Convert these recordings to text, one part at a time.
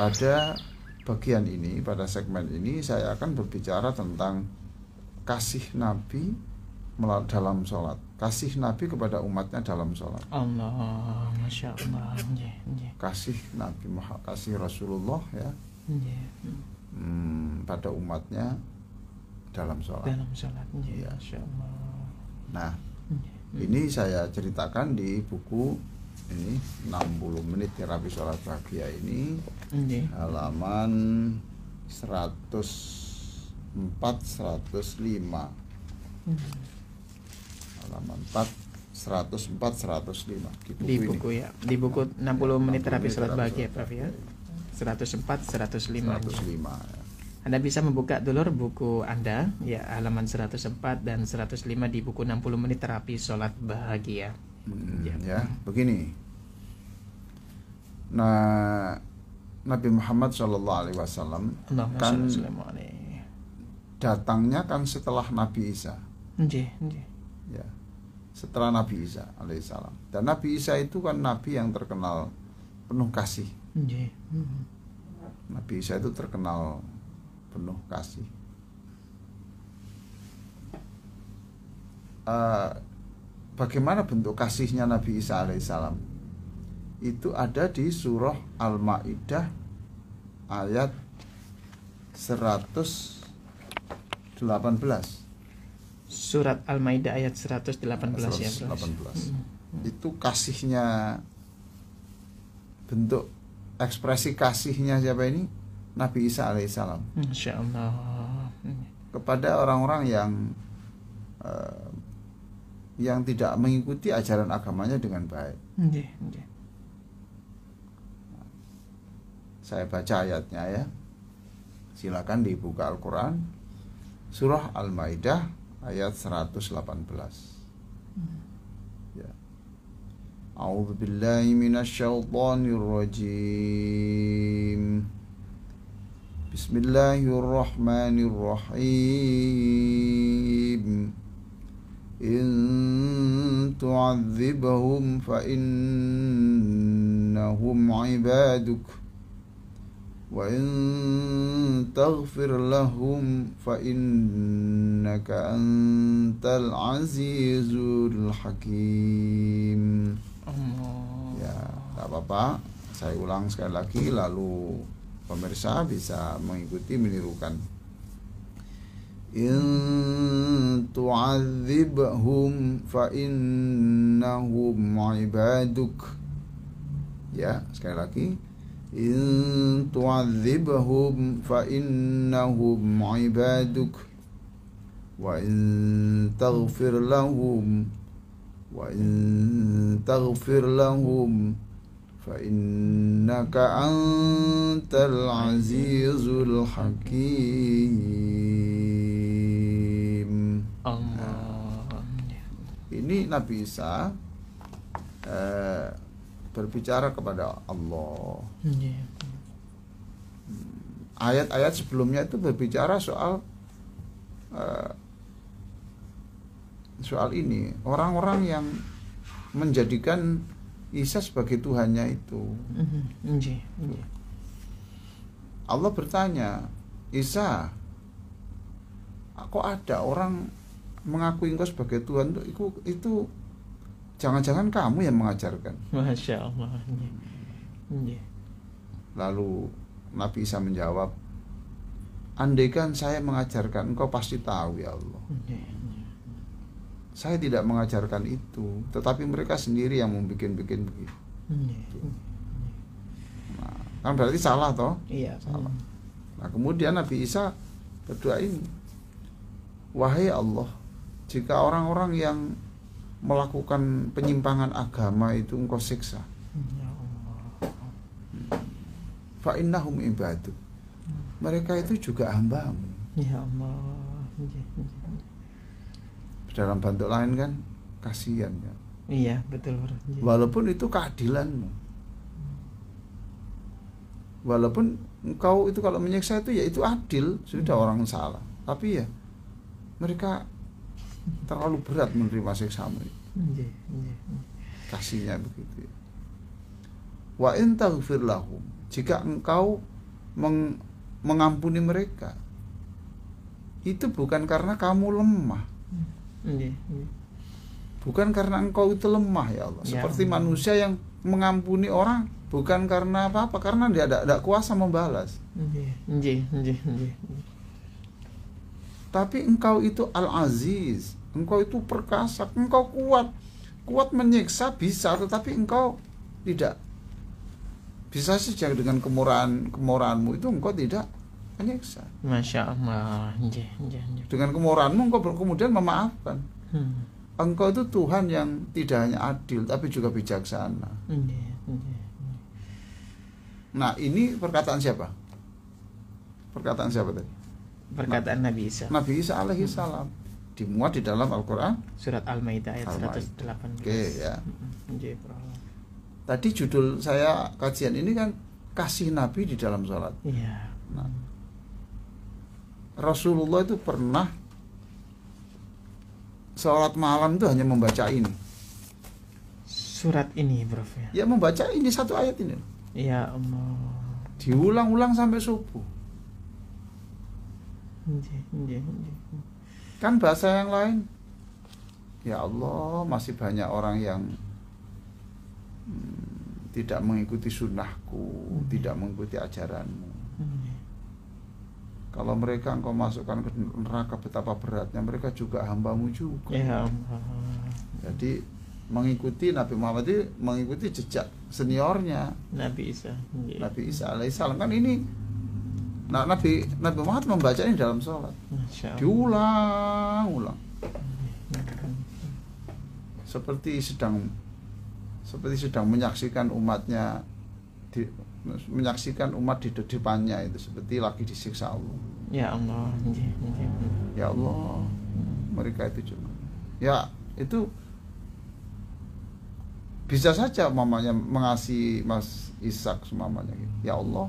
pada bagian ini, pada segmen ini saya akan berbicara tentang kasih Nabi dalam sholat, kasih Nabi kepada umatnya dalam sholat. Allah, masya Allah. Kasih Nabi Muhammad, kasih Rasulullah ya, pada umatnya dalam sholat. Dalam sholat, ya. Masya Allah. Nah, ini saya ceritakan di buku ini 60 menit terapi sholat bahagia ini, halaman 104-105. Halaman 104-105 di buku ini. Ya, di buku 60 menit terapi sholat bahagia, Prof ya. 104-105. Ya. Anda bisa membuka dulu buku Anda ya, halaman 104 dan 105 di buku 60 menit terapi sholat bahagia. Ya, begini. Nah, Nabi Muhammad SAW kan datangnya kan setelah Nabi Isa. Ya, setelah Nabi Isa alaihissalam. Dan Nabi Isa itu kan Nabi yang terkenal penuh kasih. Nabi Isa itu terkenal penuh kasih. Bagaimana bentuk kasihnya Nabi Isa alaihissalam? Itu ada di surah Al-Maidah ayat 118. Surat Al-Maidah ayat 118 ya, 118. Itu kasihnya, bentuk ekspresi kasihnya siapa ini? Nabi Isa alaihissalam. Masya Allah. Kepada orang-orang yang tidak mengikuti ajaran agamanya dengan baik. Saya baca ayatnya ya. Silakan dibuka Al-Quran, surah Al-Maidah ayat 118. Ya. A'udzu billahi minasyaitonir rajim. Bismillahirrahmanirrahim. In tu'adzibhum fa innahum 'ibaduk wa in taghfir lahum fa innaka antal azizul hakim. Ya, tak apa-apa, saya ulang sekali lagi lalu pemirsa bisa mengikuti, menirukan. In tu'adzibhum fa innahum 'ibaduk. Ya, sekali lagi. In tu'adzibhum fa innahum 'ibaduk wa in taghfir lahum fa innaka antal azizul hakim. Allah. Ini Nabi Isa berbicara kepada Allah. Ayat-ayat sebelumnya itu berbicara soal ini, orang-orang yang menjadikan Isa sebagai Tuhannya itu. Allah bertanya, Isa, kok ada orang mengakui engkau sebagai Tuhan? Itu jangan-jangan kamu yang mengajarkan. Masya Allah. Lalu Nabi Isa menjawab, andaikan saya mengajarkan, engkau pasti tahu ya Allah. Saya tidak mengajarkan itu, tetapi mereka sendiri yang membikin-bikin begitu. Nah, kan berarti salah toh? Iya, salah. Nah, kemudian Nabi Isa berdoa ini, wahai Allah, jika orang-orang yang melakukan penyimpangan agama itu engkau siksa, fa innahum ibaduk, mereka itu juga hamba-Mu. Ya Allah. Dalam bentuk lain kan kasihan ya. Iya, betul. Walaupun itu keadilan-Mu, walaupun engkau itu kalau menyiksa itu ya itu adil, sudah orang salah, tapi ya mereka terlalu berat menerima siksa-Mu. Kasihnya begitu ya. Wa in taghfir lahum, jika engkau mengampuni mereka. Itu bukan karena kamu lemah. Bukan karena engkau itu lemah ya Allah. Seperti manusia yang mengampuni orang bukan karena apa-apa, karena dia tidak kuasa membalas. Tapi engkau itu Al-Aziz, engkau itu perkasa, engkau kuat menyiksa bisa, tetapi engkau tidak bisa saja dengan kemurahanmu itu engkau tidak menyiksa. Masya Allah. Dengan kemurahanmu engkau kemudian memaafkan. Engkau itu Tuhan yang tidak hanya adil tapi juga bijaksana. Nah, ini perkataan siapa? Perkataan siapa tadi? Perkataan Nabi Isa. Nabi Isa alaihi salam. Dimuat di dalam Al-Qur'an surat Al-Maidah ayat 118. Oke, ya. Tadi judul saya kajian ini kan kasih Nabi di dalam sholat. Iya. Nah, Rasulullah itu pernah sholat malam itu hanya membaca ini. Surat ini, Prof. Ya, membaca ini satu ayat ini. Ya Allah. Diulang-ulang sampai subuh. Kan bahasa yang lain. Ya Allah, masih banyak orang yang tidak mengikuti sunnahku, tidak mengikuti ajaranmu. Kalau mereka engkau masukkan ke neraka, betapa beratnya, mereka juga hambamu juga. Ya Allah. Jadi mengikuti Nabi Muhammad itu mengikuti jejak seniornya Nabi Isa. Nabi Isa alaihissalam. Kan ini Nabi Muhammad membaca ini dalam sholat, diulang-ulang, seperti sedang menyaksikan umatnya, menyaksikan umat di depannya, itu seperti lagi disiksa Allah. Ya Allah. Ya Allah, mereka itu cuma, ya itu bisa saja mamanya mengasihi Mas Ishak semamanya. Ya Allah,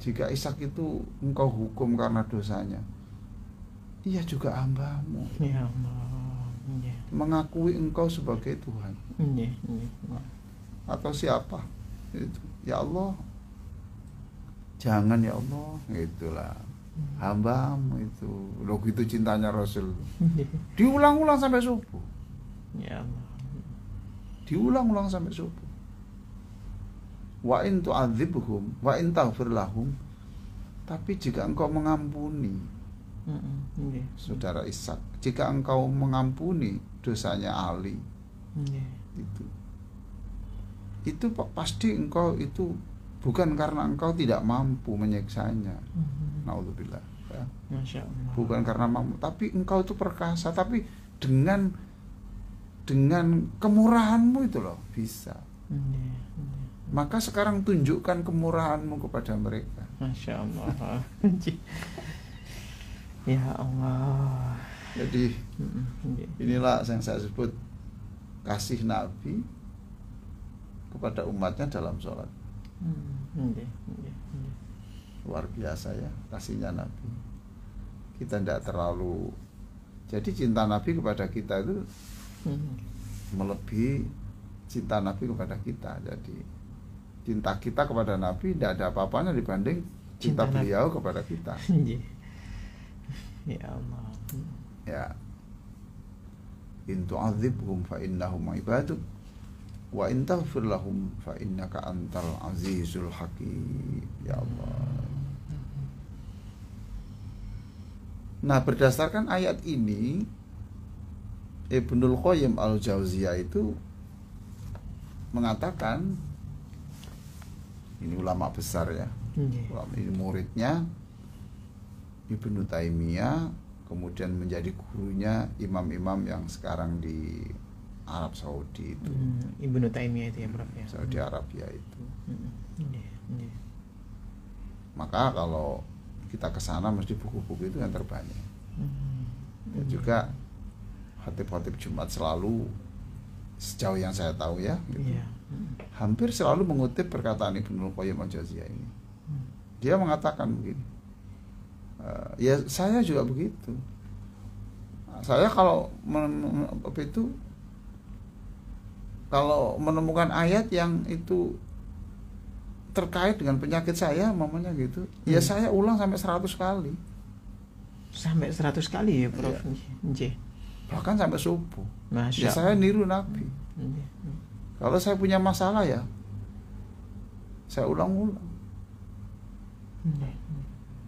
jika Ishak itu engkau hukum karena dosanya, ia juga hambamu. Ya Allah. Mengakui engkau sebagai Tuhan. Atau siapa? Itu. Ya Allah, jangan ya Allah, itulah hambamu itu. Loh, gitu cintanya Rasul. Diulang-ulang sampai subuh. Ya Allah. Diulang-ulang sampai subuh. Wa in tu'adzibhum wa in taghfir lahum. Tapi jika engkau mengampuni saudara Ishak, jika engkau mengampuni dosanya Ali, itu pasti engkau itu bukan karena engkau tidak mampu menyiksanya. Naudzubillah, ya. Masya Allah. Bukan karena mampu, tapi engkau itu perkasa, tapi dengan kemurahanmu itu loh bisa. Maka sekarang tunjukkan kemurahanmu kepada mereka. Masya Allah. Ya Allah. Jadi inilah yang saya sebut kasih Nabi kepada umatnya dalam sholat. Luar biasa ya kasihnya Nabi. Kita tidak terlalu, jadi cinta Nabi kepada kita itu melebihi cinta Nabi kepada kita. Jadi cinta kita kepada Nabi tidak ada apa-apanya dibanding cinta beliau kepada kita. Ya Allah. Ya. In tu'adzibhum fa innahum ibaduk wa in taghfir lahum fa innaka antal azizul hakim. Ya Allah. Nah, berdasarkan ayat ini Ibnul Qayyim Al-Jauziyah itu mengatakan, ini ulama besar ya, ulama ini muridnya Ibnu Taimiyah, kemudian menjadi gurunya imam-imam yang sekarang di Arab Saudi itu. Ibnu Taimiyah itu ya, Prof, ya. Saudi Arabia itu. Maka kalau kita ke sana mesti buku-buku itu yang terbanyak. Dan juga khatib-khatib Jumat selalu, sejauh yang saya tahu ya, gitu, hampir selalu mengutip perkataan Ibnul Qayyim Al-Jauziyah ini. Dia mengatakan begini, ya saya juga begitu. Saya kalau kalau menemukan ayat yang itu terkait dengan penyakit saya mamanya gitu, ya saya ulang sampai 100 kali. Sampai 100 kali ya Prof. Nggih. Bahkan sampai subuh. Masya Ya saya niru Nabi. Kalau saya punya masalah ya saya ulang-ulang.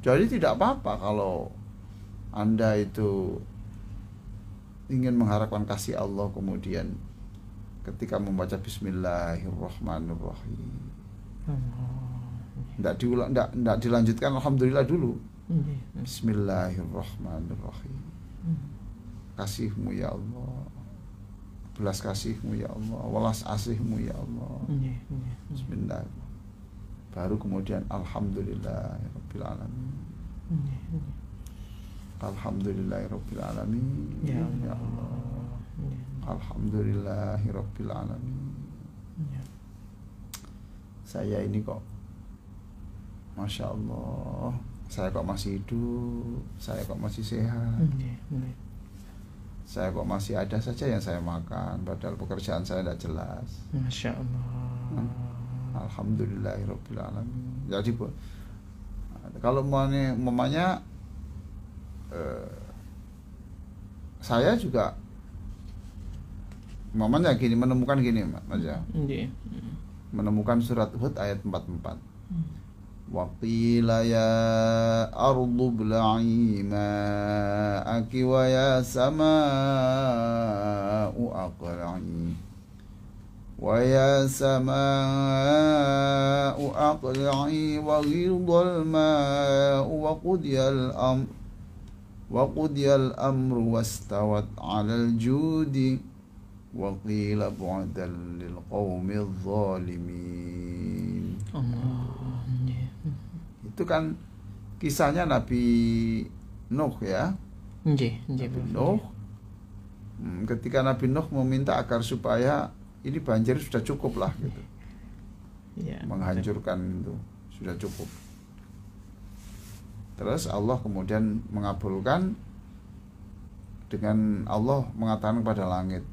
Jadi tidak apa-apa kalau Anda itu ingin mengharapkan kasih Allah, kemudian ketika membaca Bismillahirrahmanirrahim tidak dilanjutkan Alhamdulillah dulu. Bismillahirrahmanirrahim. Kasih-Mu ya Allah, belas kasih-Mu ya Allah, welas asih-Mu ya Allah. Bismillah. Baru kemudian Alhamdulillahirabbil alamin. Alhamdulillahirabbil alamin. Ya Allah. Alhamdulillahirabbil alamin. Saya ini kok, Masya Allah, saya kok masih hidup, saya kok masih sehat, saya kok masih ada saja yang saya makan, padahal pekerjaan saya tidak jelas. Masya Allah. Alhamdulillahirabbil alamin. Jadi kalau mamanya saya juga mamanya gini, menemukan gini Mas ya. Menemukan surat Hud ayat 44. Wa qila ya ardu bla'i ma'aki wa ya sama'u aqla'i wa ya sama'u aqla'i wa ghidal ma'u wa qudiyal amru wastawat 'alal judi wa qila bu'dan lil qaumidz zalimin. Itu kan kisahnya Nabi Nuh ya. Nabi Nuh. Ketika Nabi Nuh meminta agar supaya ini banjir sudah cukup lah gitu. Menghancurkan itu sudah cukup. Terus Allah kemudian mengabulkan dengan Allah mengatakan kepada langit,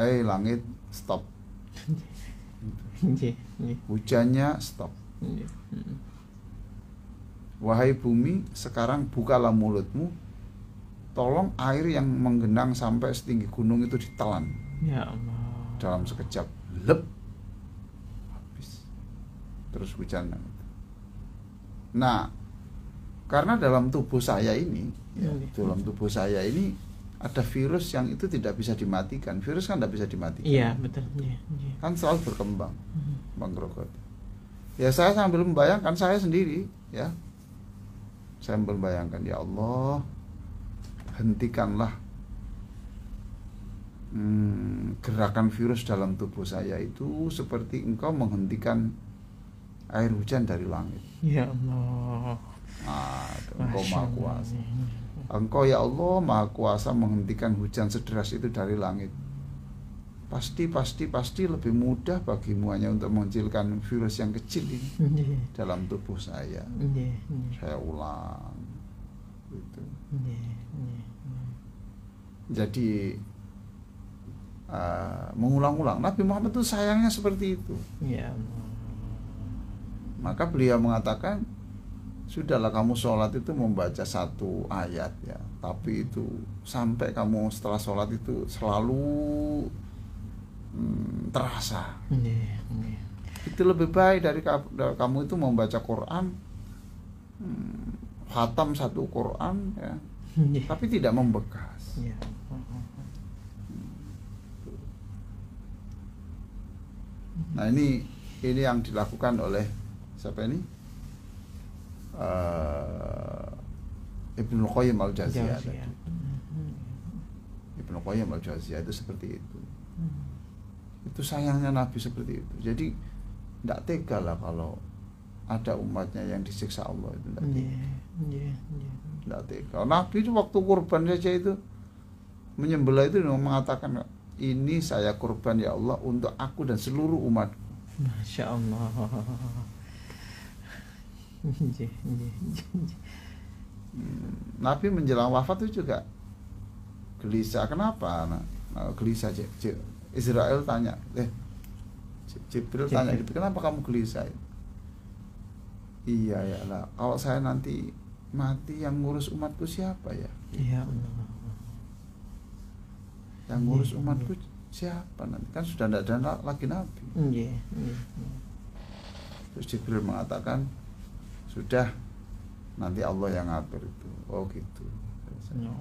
langit stop, hujannya stop, wahai bumi sekarang bukalah mulutmu, tolong air yang menggenang sampai setinggi gunung itu ditelan. Ya Allah. Dalam sekejap, lep, habis, terus hujan. Nah, karena dalam tubuh saya ini, dalam tubuh saya ini ada virus yang itu tidak bisa dimatikan. Virus kan tidak bisa dimatikan. Iya, betul. Kan selalu berkembang, menggerogoti. Ya saya sambil membayangkan saya sendiri, ya. Saya membayangkan, ya Allah, hentikanlah gerakan virus dalam tubuh saya itu seperti Engkau menghentikan air hujan dari langit. Ya Allah. Engkau Maha Kuasa. Engkau ya Allah Maha Kuasa menghentikan hujan sederas itu dari langit. Pasti lebih mudah bagimu hanya untuk mengecilkan virus yang kecil ini dalam tubuh saya. Saya ulang gitu. Jadi mengulang-ulang. Nabi Muhammad itu sayangnya seperti itu. Maka beliau mengatakan, sudahlah kamu sholat itu membaca satu ayat ya, tapi itu sampai kamu setelah sholat itu selalu terasa. Itu lebih baik dari kamu itu membaca Quran, khatam satu Quran ya, tapi tidak membekas. Nah ini yang dilakukan oleh siapa ini? Ibnu Qayyim al-Jauziyah. Ibnu Qayyim al-Jauziyah itu seperti itu. Itu sayangnya Nabi seperti itu. Jadi tidak tega lah kalau ada umatnya yang disiksa Allah itu. Tidak tega. Nabi itu waktu kurban saja itu menyembelih itu mengatakan, ini saya kurban ya Allah untuk aku dan seluruh umatku. Masya Allah. Nabi menjelang wafat itu juga gelisah. Kenapa? Gelisah. Israel tanya, Jibril tanya, kenapa kamu gelisah? Iya ya lah, kalau saya nanti mati yang ngurus umatku siapa ya? Ya Allah. Yang ngurus umatku siapa nanti? Kan sudah tidak ada lagi nabi. Iya. Terus Jibril mengatakan sudah, nanti Allah yang ngatur itu. Oh gitu. Ya.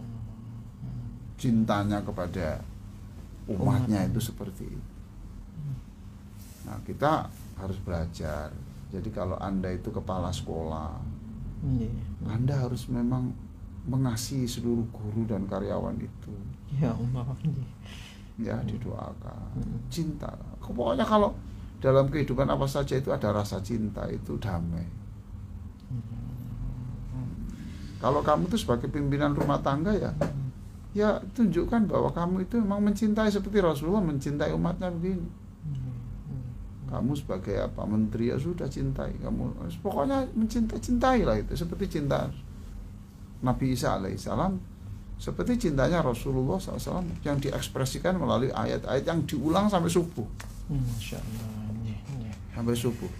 Cintanya kepada umatnya itu seperti itu. Nah, kita harus belajar. Jadi kalau Anda itu kepala sekolah, Anda harus memang mengasihi seluruh guru dan karyawan itu. Ya Allah. Ya, didoakan. Cinta. Pokoknya kalau dalam kehidupan apa saja itu ada rasa cinta, itu damai. Kalau kamu itu sebagai pimpinan rumah tangga ya tunjukkan bahwa kamu itu memang mencintai seperti Rasulullah mencintai umatnya begini. Kamu sebagai apa, menteri, ya sudah cintai. Kamu pokoknya cintailah itu seperti cinta Nabi Isa alaihissalam, seperti cintanya Rasulullah SAW yang diekspresikan melalui ayat-ayat yang diulang sampai subuh. Masya Allah. Sampai subuh.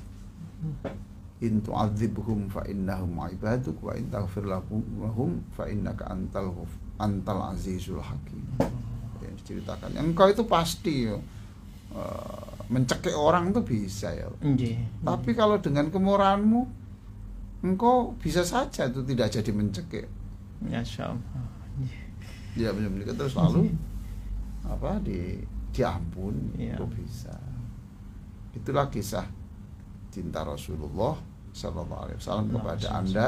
In tu'adzibhum fa innahum ibaduk wa in taghfir lahum fa innaka antal azizul hakim. Yang diceritakan. Engkau itu pasti mencekik orang itu bisa ya. Tapi kalau dengan kemurahanmu engkau bisa saja itu tidak jadi mencekik. Masya Allah. Ya benar-benar terus lalu apa diampun, itu bisa. Itulah kisah cinta Rasulullah Sallallahu Alaihi Wasallam kepada Anda,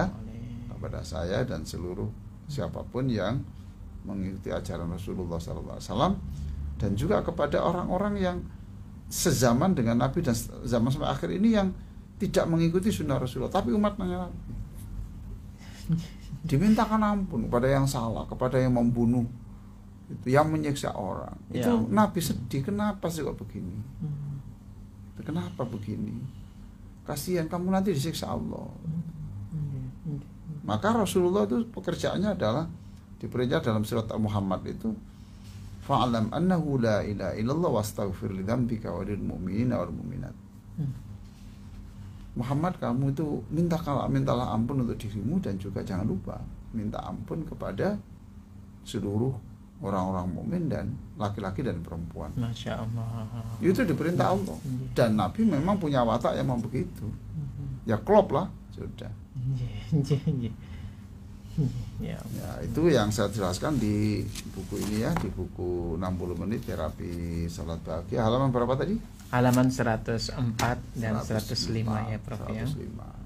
kepada saya dan seluruh siapapun yang mengikuti ajaran Rasulullah Sallallahu Alaihi Wasallam, dan juga kepada orang-orang yang sezaman dengan Nabi dan zaman sampai akhir ini yang tidak mengikuti sunnah Rasulullah tapi umatnya Nabi. Dimintakan ampun kepada yang salah, kepada yang membunuh, itu yang menyiksa orang. Itu Nabi sedih, kenapa sih kok begini? Kenapa begini? Kasihan kamu nanti disiksa Allah. Maka Rasulullah itu pekerjaannya adalah diperintah dalam surat Al-Muhammad itu, fa'alam annahu la ilaha illallah wastaghfir li dzambika wa lil mu'minina wal mu'minat. Muhammad, kamu itu mintalah ampun untuk dirimu dan juga jangan lupa minta ampun kepada seluruh orang-orang mukmin dan laki-laki dan perempuan. Masya Allah. Itu diperintah Allah. Dan Nabi memang punya watak yang memang begitu. Ya klop lah, sudah. Ya, itu yang saya jelaskan di buku ini ya, di buku 60 menit terapi salat bahagia. Halaman berapa tadi? Halaman 104 dan 105 ya Prof ya. 105.